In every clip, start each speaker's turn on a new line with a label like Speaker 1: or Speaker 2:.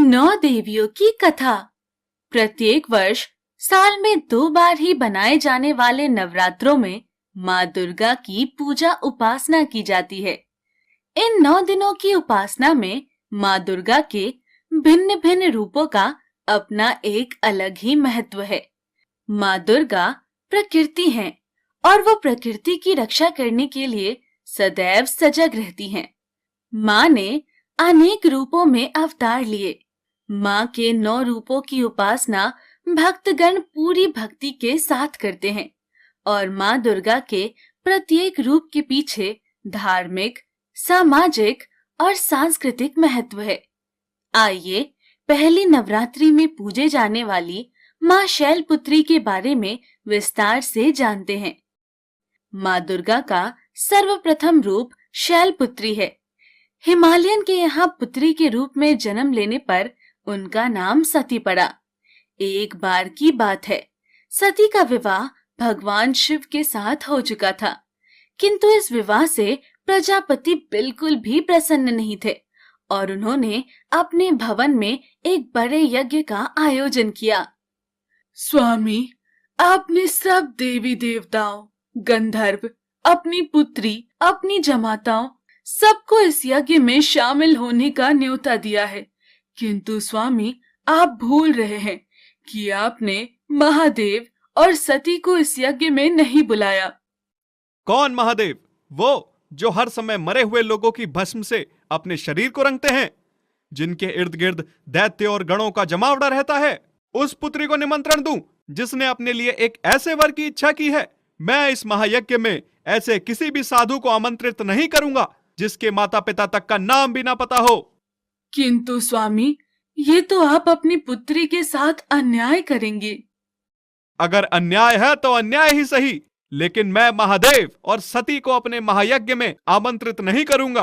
Speaker 1: नौ देवियों की कथा। प्रत्येक वर्ष साल में 2 बार ही बनाए जाने वाले नवरात्रों में माँ दुर्गा की पूजा उपासना की जाती है। इन 9 दिनों की उपासना में माँ दुर्गा के भिन्न भिन्न रूपों का अपना एक अलग ही महत्व है। माँ दुर्गा प्रकृति हैं और वो प्रकृति की रक्षा करने के लिए सदैव सजग रहती हैं। माँ ने अनेक रूपों में अवतार लिए। माँ के 9 रूपों की उपासना भक्तगण पूरी भक्ति के साथ करते हैं और माँ दुर्गा के प्रत्येक रूप के पीछे धार्मिक, सामाजिक और सांस्कृतिक महत्व है। आइए पहली नवरात्रि में पूजे जाने वाली माँ शैलपुत्री के बारे में विस्तार से जानते हैं। माँ दुर्गा का सर्वप्रथम रूप शैलपुत्री है। हिमालयन के यहाँ पुत्री के रूप में जन्म लेने पर उनका नाम सती पड़ा। एक बार की बात है, सती का विवाह भगवान शिव के साथ हो चुका था, किंतु इस विवाह से प्रजापति बिल्कुल भी प्रसन्न नहीं थे और उन्होंने अपने भवन में एक बड़े यज्ञ का आयोजन किया।
Speaker 2: स्वामी, आपने सब देवी देवताओं, गंधर्व, अपनी पुत्री, अपनी जमाताओं सबको इस यज्ञ में शामिल होने का न्योता दिया है, किंतु स्वामी आप भूल रहे हैं कि आपने महादेव और सती को इस यज्ञ में नहीं बुलाया।
Speaker 3: कौन महादेव? वो जो हर समय मरे हुए लोगों की भस्म से अपने शरीर को रंगते हैं, जिनके इर्द गिर्द दैत्य और गणों का जमावड़ा रहता है। उस पुत्री को निमंत्रण दूं जिसने अपने लिए एक ऐसे वर की इच्छा की है। मैं इस महायज्ञ में ऐसे किसी भी साधु को आमंत्रित नहीं करूंगा जिसके माता पिता तक का नाम भी ना पता हो।
Speaker 2: किंतु स्वामी, ये तो आप अपनी पुत्री के साथ अन्याय करेंगे।
Speaker 3: अगर अन्याय है तो अन्याय ही सही, लेकिन मैं महादेव और सती को अपने महायज्ञ में आमंत्रित नहीं करूंगा।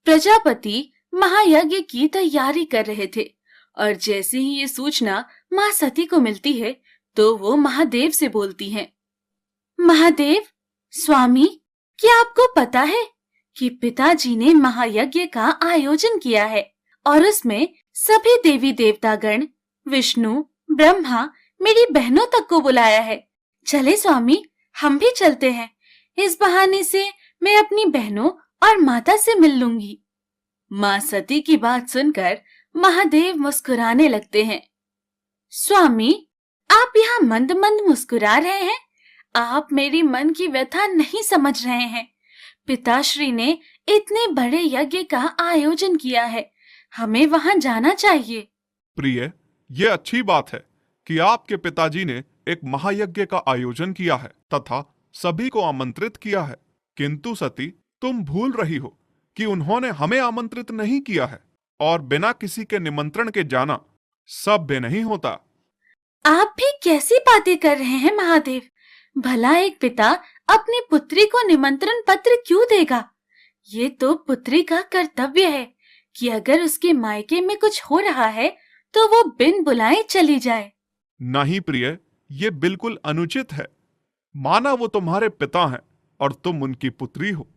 Speaker 1: प्रजापति महायज्ञ की तैयारी कर रहे थे और जैसे ही ये सूचना माँ सती को मिलती है तो वो महादेव से बोलती हैं। महादेव, स्वामी, क्या आपको पता है कि पिताजी ने महायज्ञ का आयोजन किया है और उसमें सभी देवी देवतागण, विष्णु, ब्रह्मा, मेरी बहनों तक को बुलाया है। चले स्वामी, हम भी चलते हैं। इस बहाने से मैं अपनी बहनों और माता से मिल लूंगी। माँ सती की बात सुनकर महादेव मुस्कुराने लगते हैं। स्वामी, आप यहाँ मंद मंद मुस्कुरा रहे हैं। आप मेरी मन की व्यथा नहीं समझ रहे हैं। पिताश्री ने इतने बड़े यज्ञ का आयोजन किया है, हमें वहां जाना चाहिए।
Speaker 4: प्रिय, ये अच्छी बात है कि आपके पिताजी ने एक महायज्ञ का आयोजन किया है तथा सभी को आमंत्रित किया है, किंतु सती, तुम भूल रही हो कि उन्होंने हमें आमंत्रित नहीं किया है और बिना किसी के निमंत्रण के जाना सभ्य नहीं होता।
Speaker 1: आप भी कैसी बातें कर रहे हैं महादेव? भला एक पिता अपनी पुत्री को निमंत्रण पत्र क्यों देगा? ये तो पुत्री का कर्तव्य है कि अगर उसके मायके में कुछ हो रहा है तो वो बिन बुलाए चली जाए।
Speaker 4: नहीं प्रिय, ये बिल्कुल अनुचित है। माना वो तुम्हारे पिता हैं और तुम उनकी पुत्री हो,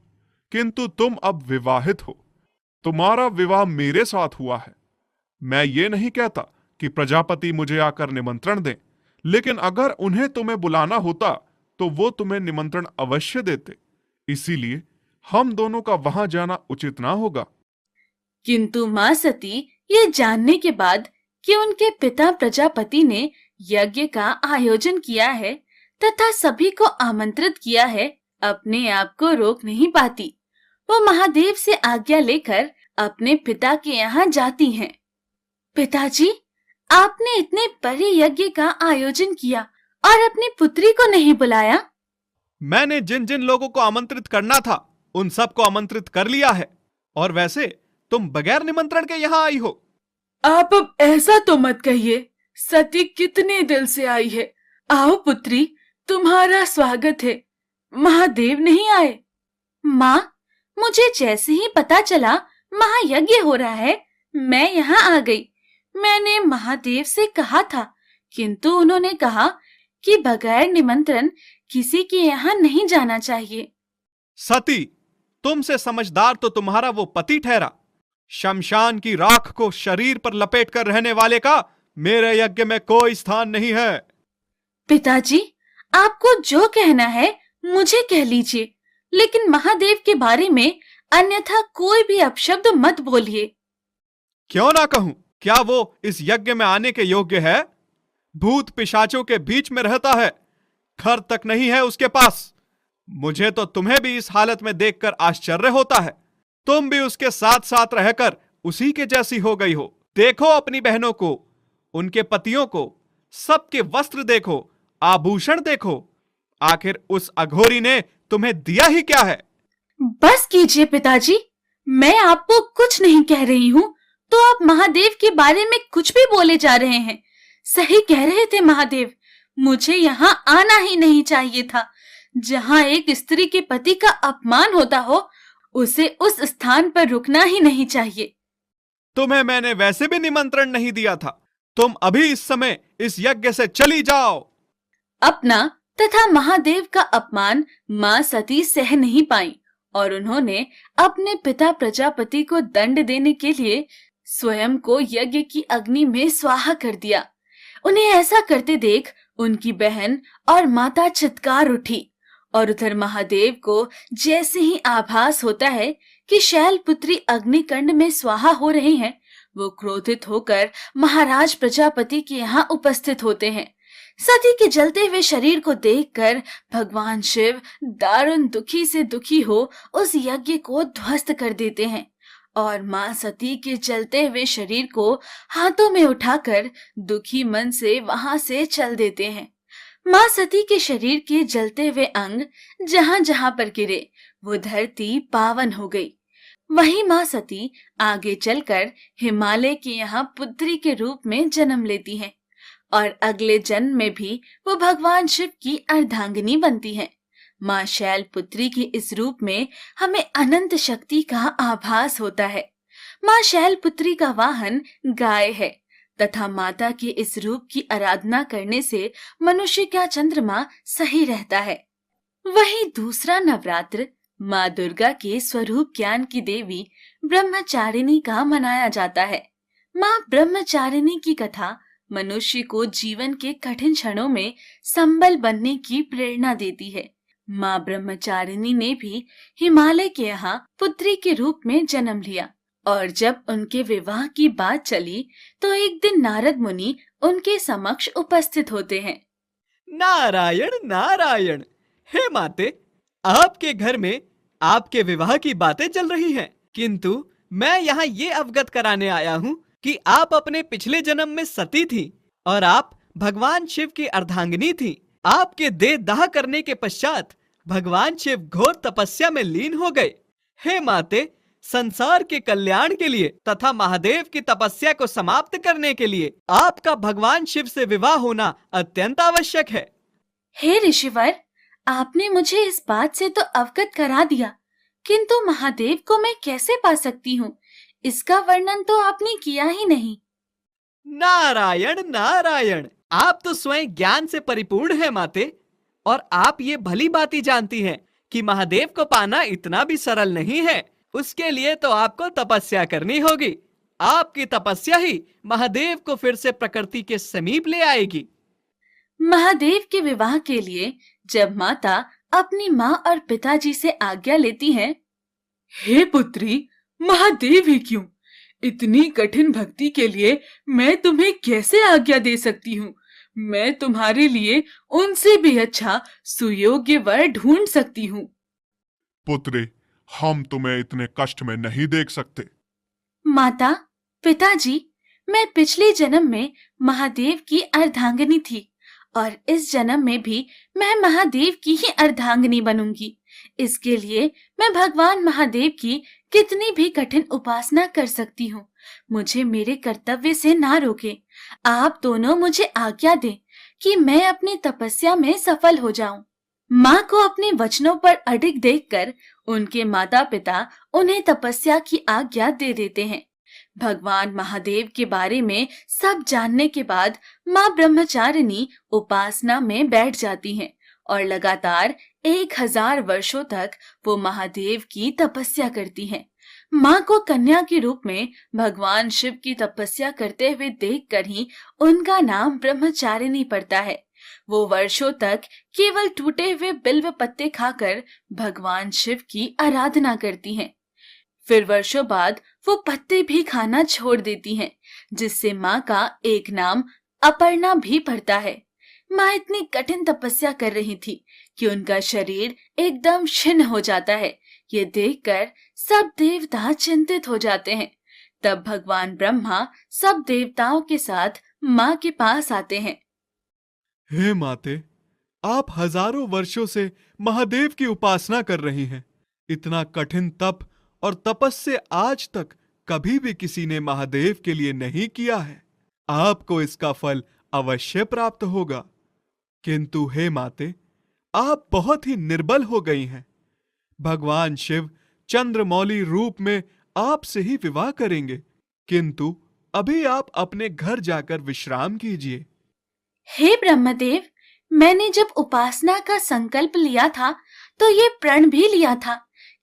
Speaker 4: किंतु तुम अब विवाहित हो। तुम्हारा विवाह मेरे साथ हुआ है। मैं ये नहीं कहता कि प्रजापति मुझे आकर निमंत्रण दें, लेकिन अगर उन्हें तुम्हें बुलाना होता तो वो तुम्हें निमंत्रण अवश्य देते। इसीलिए हम दोनों का वहां जाना उचित ना होगा।
Speaker 1: किंतु माँ सती ये जानने के बाद कि उनके पिता प्रजापति ने यज्ञ का आयोजन किया है तथा सभी को आमंत्रित किया है, अपने आप को रोक नहीं पाती। वो महादेव से आज्ञा लेकर अपने पिता के यहाँ जाती हैं। पिताजी, आपने इतने बड़े यज्ञ का आयोजन किया और अपनी पुत्री को नहीं बुलाया।
Speaker 3: मैंने जिन जिन लोगों को आमंत्रित करना था उन सबको आमंत्रित कर लिया है, और वैसे तुम बगैर निमंत्रण के यहाँ आई हो।
Speaker 2: आप अब ऐसा तो मत कहिए। सती कितने दिल से आई है। आओ पुत्री, तुम्हारा स्वागत है। महादेव नहीं आए?
Speaker 1: माँ, मुझे जैसे ही पता चला महायज्ञ हो रहा है, मैं यहाँ आ गई। मैंने महादेव से कहा था, किंतु उन्होंने कहा कि बगैर निमंत्रण किसी के यहाँ नहीं जाना चाहिए।
Speaker 3: सती, तुमसे समझदार तो तुम्हारा वो पति ठहरा शमशान की राख को शरीर पर लपेट कर रहने वाले का मेरे यज्ञ में कोई स्थान नहीं है।
Speaker 1: पिताजी, आपको जो कहना है मुझे कह लीजिए, लेकिन महादेव के बारे में अन्यथा कोई भी अपशब्द मत बोलिए।
Speaker 3: क्यों ना कहूं? क्या वो इस यज्ञ में आने के योग्य है? भूत पिशाचों के बीच में रहता है, घर तक नहीं है उसके पास। मुझे तो तुम्हें भी इस हालत में देखकर आश्चर्य होता है। तुम भी उसके साथ साथ रहकर उसी के जैसी हो गई हो। देखो अपनी बहनों को, उनके पतियों को, सबके वस्त्र देखो, आभूषण देखो। आखिर उस अघोरी ने तुम्हें दिया ही क्या है?
Speaker 1: बस कीजिए पिताजी, मैं आपको कुछ नहीं कह रही हूँ, तो आप महादेव के बारे में कुछ भी बोले जा रहे हैं। सही कह रहे थे महादेव, मुझे यहाँ आना ही नहीं चाहिए था। जहाँ एक स्त्री के पति का अपमान होता हो, उसे उस स्थान पर रुकना ही नहीं चाहिए।
Speaker 3: तुम्हें मैंने वैसे भी निमंत्रण नहीं दिया था। तुम अभी इस समय इस यज्ञ से चली जाओ।
Speaker 1: अपना तथा महादेव का अपमान माँ सती सह नहीं पाई और उन्होंने अपने पिता प्रजापति को दंड देने के लिए स्वयं को यज्ञ की अग्नि में स्वाहा कर दिया। उन्हें ऐसा करते देख उनकी बहन और माता चित्कार उठी और उधर महादेव को जैसे ही आभास होता है कि शैलपुत्री अग्निकुंड में स्वाहा हो रही हैं, वो क्रोधित होकर महाराज प्रजापति के यहाँ उपस्थित होते हैं। सती के जलते हुए शरीर को देखकर भगवान शिव दारुण दुखी से दुखी हो उस यज्ञ को ध्वस्त कर देते हैं और मां सती के जलते हुए शरीर को हाथों में उठाकर दुखी मन से वहां से चल देते हैं। मां सती के शरीर के जलते हुए अंग जहां जहां पर गिरे वो धरती पावन हो गई। वहीं मां सती आगे चलकर हिमालय के यहाँ पुत्री के रूप में जन्म लेती हैं और अगले जन्म में भी वो भगवान शिव की अर्धांगिनी बनती हैं। मां शैलपुत्री के इस रूप में हमें अनंत शक्ति का आभास होता है। मां शैलपुत्री का वाहन गाय है तथा माता के इस रूप की आराधना करने से मनुष्य का चंद्रमा सही रहता है। वहीं दूसरा नवरात्र मां दुर्गा के स्वरूप ज्ञान की देवी ब्रह्मचारिणी का मनाया जाता है। मां ब्रह्मचारिणी की कथा मनुष्य को जीवन के कठिन क्षणों में संबल बनने की प्रेरणा देती है। मां ब्रह्मचारिणी ने भी हिमालय के यहाँ पुत्री के रूप में जन्म लिया और जब उनके विवाह की बात चली तो एक दिन नारद मुनि उनके समक्ष उपस्थित होते हैं।
Speaker 5: नारायण नारायण। हे माते, आपके घर में आपके विवाह की बातें चल रही हैं, किंतु मैं यहाँ ये अवगत कराने आया हूँ कि आप अपने पिछले जन्म में सती थी और आप भगवान शिव की अर्धांगिनी थी। आपके देह दाह करने के पश्चात भगवान शिव घोर तपस्या में लीन हो गए। हे माते, संसार के कल्याण के लिए तथा महादेव की तपस्या को समाप्त करने के लिए आपका भगवान शिव से विवाह होना अत्यंत आवश्यक है।
Speaker 1: हे ऋषिवर, आपने मुझे इस बात से तो अवगत करा दिया, किंतु महादेव को मैं कैसे पा सकती हूँ, इसका वर्णन तो आपने किया ही नहीं।
Speaker 5: नारायण नारायण। आप तो स्वयं ज्ञान से परिपूर्ण है माते, और आप ये भली बात जानती हैं कि महादेव को पाना इतना भी सरल नहीं है। उसके लिए तो आपको तपस्या करनी होगी। आपकी तपस्या ही महादेव को फिर से प्रकृति के समीप ले आएगी।
Speaker 1: महादेव के विवाह के लिए जब माता अपनी माँ और पिताजी से आज्ञा लेती हैं,
Speaker 2: हे पुत्री, महादेव ही क्यों, इतनी कठिन भक्ति के लिए मैं तुम्हें कैसे आज्ञा दे सकती हूँ। मैं तुम्हारे लिए उनसे भी अच्छा सुयोग्य वर ढूंढ सकती हूँ।
Speaker 4: पुत्री, हम तुम्हें इतने कष्ट में नहीं देख सकते।
Speaker 1: माता, पिताजी, मैं पिछले जन्म में महादेव की अर्धांगिनी थी और इस जन्म में भी मैं महादेव की ही अर्धांगिनी बनूंगी। इसके लिए मैं भगवान महादेव की कितनी भी कठिन उपासना कर सकती हूँ। मुझे मेरे कर्तव्य से ना रोके। आप दोनों मुझे आज्ञा दें कि मैं अपनी तपस्या में सफल हो जाऊं। माँ को अपने वचनों पर अडिग देखकर उनके माता पिता उन्हें तपस्या की आज्ञा दे देते हैं। भगवान महादेव के बारे में सब जानने के बाद माँ ब्रह्मचारिणी उपासना में बैठ जाती हैं और लगातार 1000 वर्षों तक वो महादेव की तपस्या करती हैं। माँ को कन्या के रूप में भगवान शिव की तपस्या करते हुए देखकर ही उनका नाम ब्रह्मचारिणी पड़ता है। वो वर्षों तक केवल टूटे हुए बिल्व पत्ते खाकर भगवान शिव की आराधना करती हैं। फिर वर्षों बाद वो पत्ते भी खाना छोड़ देती हैं, जिससे माँ का एक नाम अपर्णा भी पड़ता है। माँ इतनी कठिन तपस्या कर रही थी कि उनका शरीर एकदम छिन्न हो जाता है। ये देखकर सब देवता चिंतित हो जाते हैं। तब भगवान ब्रह्मा सब देवताओं के साथ माँ के पास आते हैं।
Speaker 3: हे माते, आप हजारों वर्षों से महादेव की उपासना कर रही हैं। इतना कठिन तप और तपस्या आज तक कभी भी किसी ने महादेव के लिए नहीं किया है। आपको इसका फल अवश्य प्राप्त होगा। किंतु हे माते, आप बहुत ही निर्बल हो गई हैं। भगवान शिव चंद्रमौली रूप में आपसे ही विवाह करेंगे, किंतु अभी आप अपने घर जाकर विश्राम कीजिए।
Speaker 1: हे ब्रह्मदेव, मैंने जब उपासना का संकल्प लिया था तो ये प्रण भी लिया था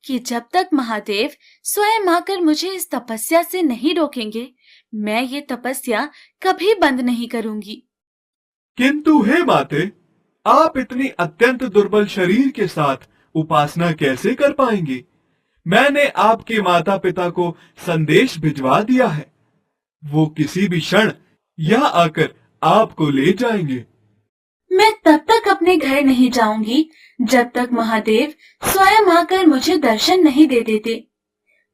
Speaker 1: कि जब तक महादेव स्वयं आकर मुझे इस तपस्या से नहीं रोकेंगे, मैं ये तपस्या कभी बंद नहीं करूंगी।
Speaker 3: किंतु हे माते, आप इतनी अत्यंत दुर्बल शरीर के साथ उपासना कैसे कर पाएंगी? मैंने आपके माता पिता को संदेश भिजवा दिया है। वो किसी भी क्षण यहाँ आकर आपको ले जाएंगे।
Speaker 1: मैं तब तक अपने घर नहीं जाऊंगी जब तक महादेव स्वयं आकर मुझे दर्शन नहीं दे देते।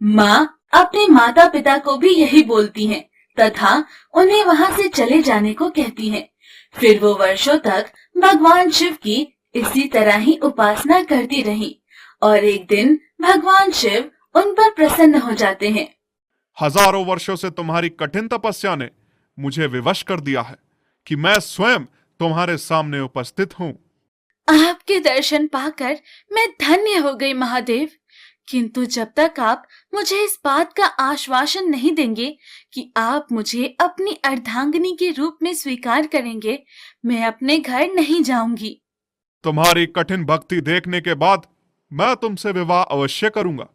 Speaker 1: माँ अपने माता पिता को भी यही बोलती हैं तथा उन्हें वहाँ से चले जाने को कहती हैं। फिर वो वर्षों तक भगवान शिव की इसी तरह ही उपासना करती रही और एक दिन भगवान शिव उन पर प्रसन्न हो जाते हैं।
Speaker 4: हजारों वर्षों से तुम्हारी कठिन तपस्या ने मुझे विवश कर दिया है कि मैं स्वयं तुम्हारे सामने उपस्थित हूँ।
Speaker 1: आपके दर्शन पाकर मैं धन्य हो गई महादेव, किंतु जब तक आप मुझे इस बात का आश्वासन नहीं देंगे कि आप मुझे अपनी अर्धांगिनी के रूप में स्वीकार करेंगे, मैं अपने घर नहीं जाऊंगी।
Speaker 4: तुम्हारी कठिन भक्ति देखने के बाद मैं तुमसे विवाह अवश्य करूंगा।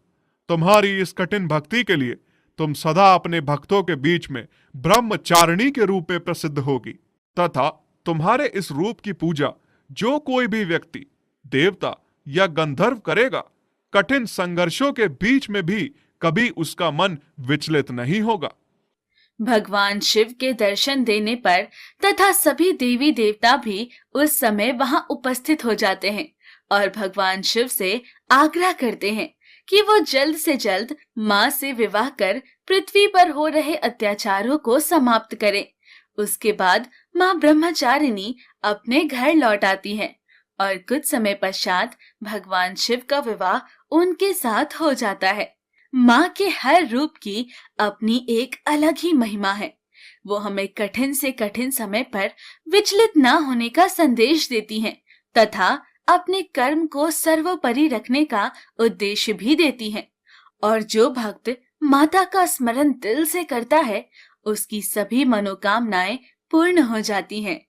Speaker 4: तुम्हारी इस कठिन भक्ति के लिए तुम सदा अपने भक्तों के बीच में ब्रह्मचारिणी के रूप में प्रसिद्ध होगी तथा तुम्हारे इस रूप की पूजा जो कोई भी व्यक्ति, देवता या गंधर्व करेगा, कठिन संघर्षों के बीच में भी कभी उसका मन विचलित नहीं होगा।
Speaker 1: भगवान शिव के दर्शन देने पर तथा सभी देवी देवता भी उस समय वहां उपस्थित हो जाते हैं और भगवान शिव से आग्रह करते हैं कि वो जल्द से जल्द माँ से विवाह कर पृथ्वी पर हो रहे अत्याचारों को समाप्त करें। उसके बाद माँ ब्रह्मचारिणी अपने घर लौट आती हैं और कुछ समय पश्चात भगवान शिव का विवाह उनके साथ हो जाता है। माँ के हर रूप की अपनी एक अलग ही महिमा है। वो हमें कठिन से कठिन समय पर विचलित न होने का संदेश देती हैं तथा अपने कर्म को सर्वोपरि रखने का उद्देश्य भी देती हैं। और जो भक्त माता का स्मरण दिल से करता है, उसकी सभी मनोकामनाएं पूर्ण हो जाती हैं।